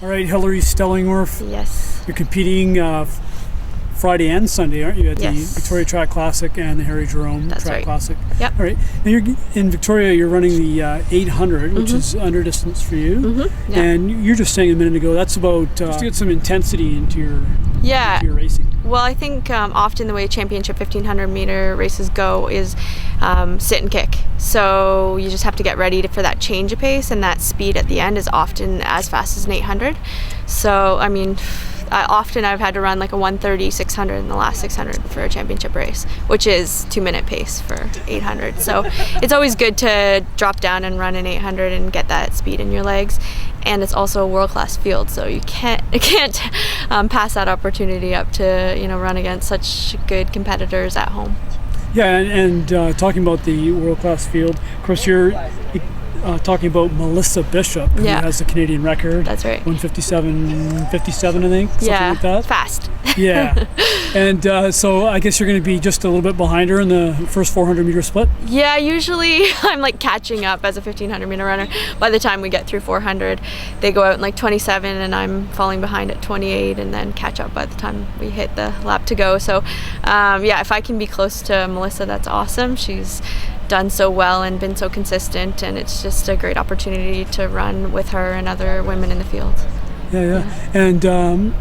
All right, Hilary Stellingwerff. Yes. You're competing Friday and Sunday, aren't you, at the Victoria Track Classic and the Jerome Track Classic? Yep. All right. And you're in Victoria. You're running the 800, which is under distance for you. Yeah. And you're just saying a minute ago that's about just to get some intensity into your racing. Well, I think often the way championship 1500 meter races go is sit and kick. So you just have to get ready for that change of pace, and that speed at the end is often as fast as an 800. So, I mean, often I've had to run like a 1:30, 600 in the last 600 for a championship race, which is 2-minute pace for 800. So it's always good to drop down and run an 800 and get that speed in your legs. And it's also a world-class field, so you can't pass that opportunity up to run against such good competitors at home. Yeah, and talking about the world-class field, of course you're talking about Melissa Bishop, who has the Canadian record. That's right. 1:57, I think, something like that. Fast. Yeah. And so I guess you're going to be just a little bit behind her in the first 400-meter split? Yeah, usually I'm like catching up as a 1500-meter runner. By the time we get through 400, they go out in like 27 and I'm falling behind at 28 and then catch up by the time we hit the lap to go. So if I can be close to Melissa, that's awesome. She's done so well and been so consistent, and it's just a great opportunity to run with her and other women in the field. Yeah. And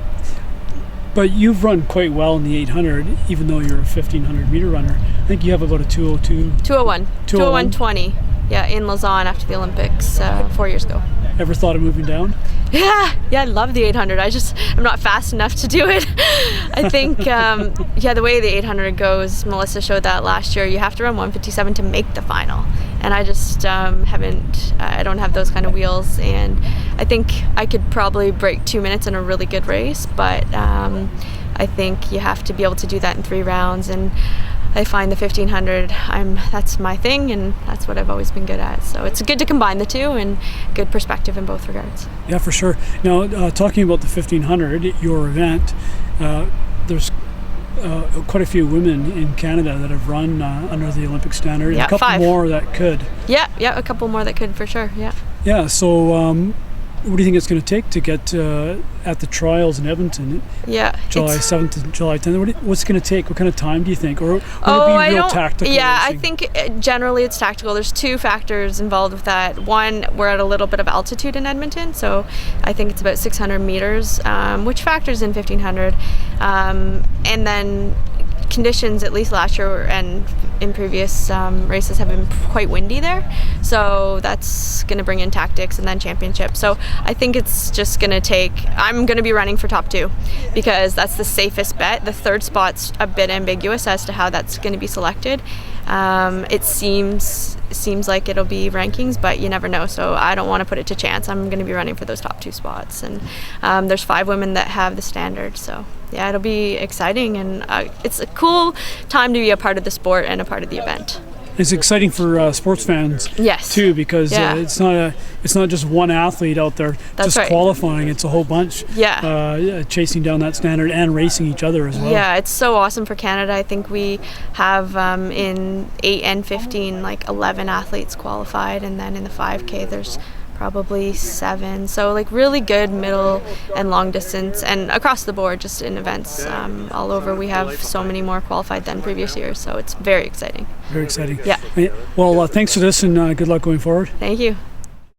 but you've run quite well in the 800, even though you're a 1500-meter runner. I think you have about a 2:02. 2:01:20. Yeah, in Lausanne after the Olympics 4 years ago. Ever thought of moving down? Yeah, I love the 800. I'm not fast enough to do it. I think, the way the 800 goes, Melissa showed that last year, you have to run 1:57 to make the final. And I just I don't have those kind of wheels. And I think I could probably break 2 minutes in a really good race, but I think you have to be able to do that in 3 rounds. And I find the 1500, that's my thing, and that's what I've always been good at. So it's good to combine the two, and good perspective in both regards. Yeah, for sure. Now, talking about the 1500, your event, there's quite a few women in Canada that have run under the Olympic standard, and a couple 5 more that could. Yeah, a couple more that could for sure. Yeah. So what do you think it's going to take to get at the trials in Edmonton? July 7th to July 10th. What's it going to take? What kind of time do you think? Or would it be real tactical? Yeah, racing? I think generally it's tactical. There's 2 factors involved with that. One, we're at a little bit of altitude in Edmonton, so I think it's about 600 meters, which factors in 1500. And then conditions, at least last year and in previous races, have been quite windy there, so that's going to bring in tactics and then championship. So I think it's just going to take, I'm going to be running for top 2 because that's the safest bet. The 3rd spot's a bit ambiguous as to how that's going to be selected. It seems like it'll be rankings, but you never know, so I don't want to put it to chance. I'm going to be running for those top 2 spots, and there's 5 women that have the standard, so yeah, it'll be exciting, and it's a cool time to be a part of the sport and a part of the event. It's exciting for sports fans too, because it's not just one athlete out there qualifying. It's a whole bunch chasing down that standard and racing each other as well. Yeah, it's so awesome for Canada. I think we have in 8 and 15 like 11 athletes qualified, and then in the 5K there's probably 7. So like really good middle and long distance, and across the board, just in events all over, we have so many more qualified than previous years. So it's very exciting. Very exciting. Yeah. Well, thanks for this, and good luck going forward. Thank you.